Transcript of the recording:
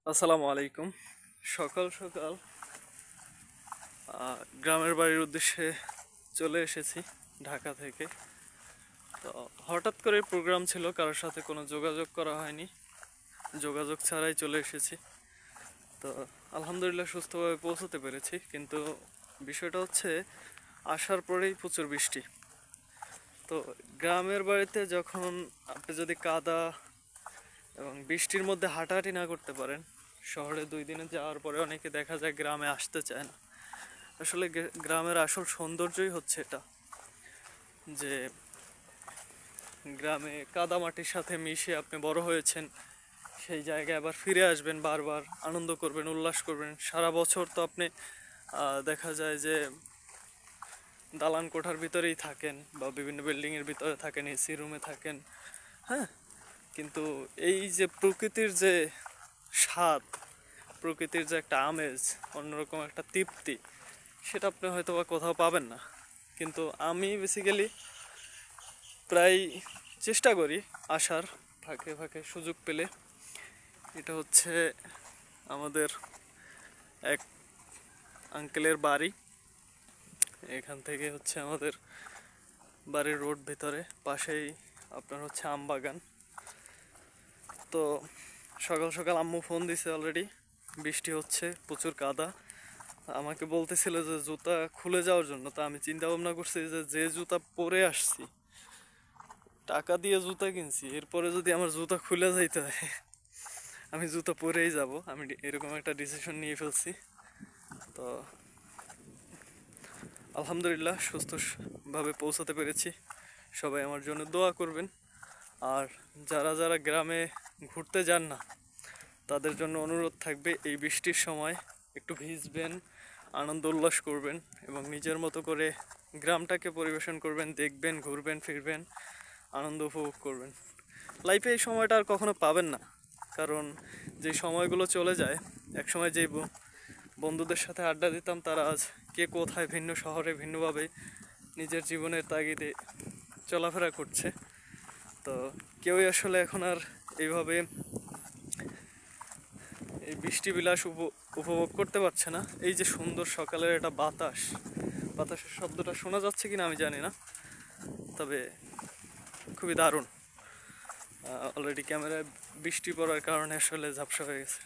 আসসালামু আলাইকুম। সকাল সকাল গ্রামের বাড়ির উদ্দেশ্যে চলে এসেছি ঢাকা থেকে। তো হঠাৎ করে প্রোগ্রাম ছিল, কারোর সাথে কোনো যোগাযোগ করা হয়নি, যোগাযোগ ছাড়াই চলে এসেছি। তো আলহামদুলিল্লাহ সুস্থভাবে পৌঁছতে পেরেছি, কিন্তু বিষয়টা হচ্ছে আসার পরেই প্রচুর বৃষ্টি। তো গ্রামের বাড়িতে যখন আপনি যদি কাদা এবং বৃষ্টির মধ্যে হাঁটাহাঁটি না করতে পারেন, শহরে 2 দিনে যাওয়ার পরে অনেকে দেখা যায় গ্রামে আসতে চায় না। আসলে গ্রামের আসল সৌন্দর্যই হচ্ছে এটা, যে গ্রামে কাদামাটির সাথে মিশে আপনি বড় হয়েছেন, সেই জায়গায় আবার ফিরে আসবেন, বারবার আনন্দ করবেন, উল্লাস করবেন। সারা বছর তো আপনি দেখা যায় যে দালান কোঠার ভিতরেই থাকেন বা বিভিন্ন বিল্ডিংয়ের ভিতরে থাকেন, এসি রুমে থাকেন, হ্যাঁ। কিন্তু এই যে প্রকৃতির যে স্বাদ, প্রকৃতির যে একটা আমেজ, অন্যরকম একটা তৃপ্তি, সেটা আপনি হয়তো বা কোথাও পাবেন না। কিন্তু আমি বেসিক্যালি প্রায় চেষ্টা করি আসার, ফাঁকে ফাঁকে সুযোগ পেলে। এটা হচ্ছে আমাদের এক আঙ্কেলের বাড়ি। এখান থেকে হচ্ছে আমাদের বাড়ির রোড ভিতরে, পাশেই আপনার হচ্ছে আম বাগান। তো সকাল সকাল আম্মু ফোন দিছে, অলরেডি বৃষ্টি হচ্ছে, প্রচুর কাদা। আমাকে বলতেছিল যে জুতা খুলে যাওয়ার জন্য। তা আমি চিন্তা ভাবনা করছি যে যে জুতা পরে আসছি, টাকা দিয়ে জুতা কিনছি, এরপরে যদি আমার জুতা খুলে যাইতে হয়, আমি জুতা পরেই যাব। আমি এরকম একটা ডিসিশন নিয়ে ফেলছি। তো আলহামদুলিল্লাহ সুস্থভাবে পৌঁছাতে পেরেছি। সবাই আমার জন্য দোয়া করবেন। আর যারা যারা গ্রামে ঘুরতে যান না, তাদের জন্য অনুরোধ থাকবে, এই বৃষ্টির সময় একটু ভিজবেন, আনন্দ উল্লাস করবেন এবং নিজের মতো করে গ্রামটাকে পরিবেশন করবেন, দেখবেন, ঘুরবেন, ফিরবেন, আনন্দ উপভোগ করবেন। লাইফে এই সময়টা আর কখনো পাবেন না, কারণ যে সময়গুলো চলে যায়, একসময় যেই বন্ধুদের সাথে আড্ডা দিতাম, তারা আজ কে কোথায় ভিন্ন শহরে ভিন্নভাবে নিজের জীবনের তাগিদে চলাফেরা করছে। তো কেউই আসলে এখন আর এইভাবে এই বৃষ্টি বিলাস উপভোগ করতে পারছে না। এই যে সুন্দর সকালের একটা বাতাসের শব্দটা শোনা যাচ্ছে কিনা আমি জানি না, তবে খুবই দারুণ। অলরেডি ক্যামেরায় বৃষ্টি পড়ার কারণে আসলে ঝাপসা হয়ে গেছে।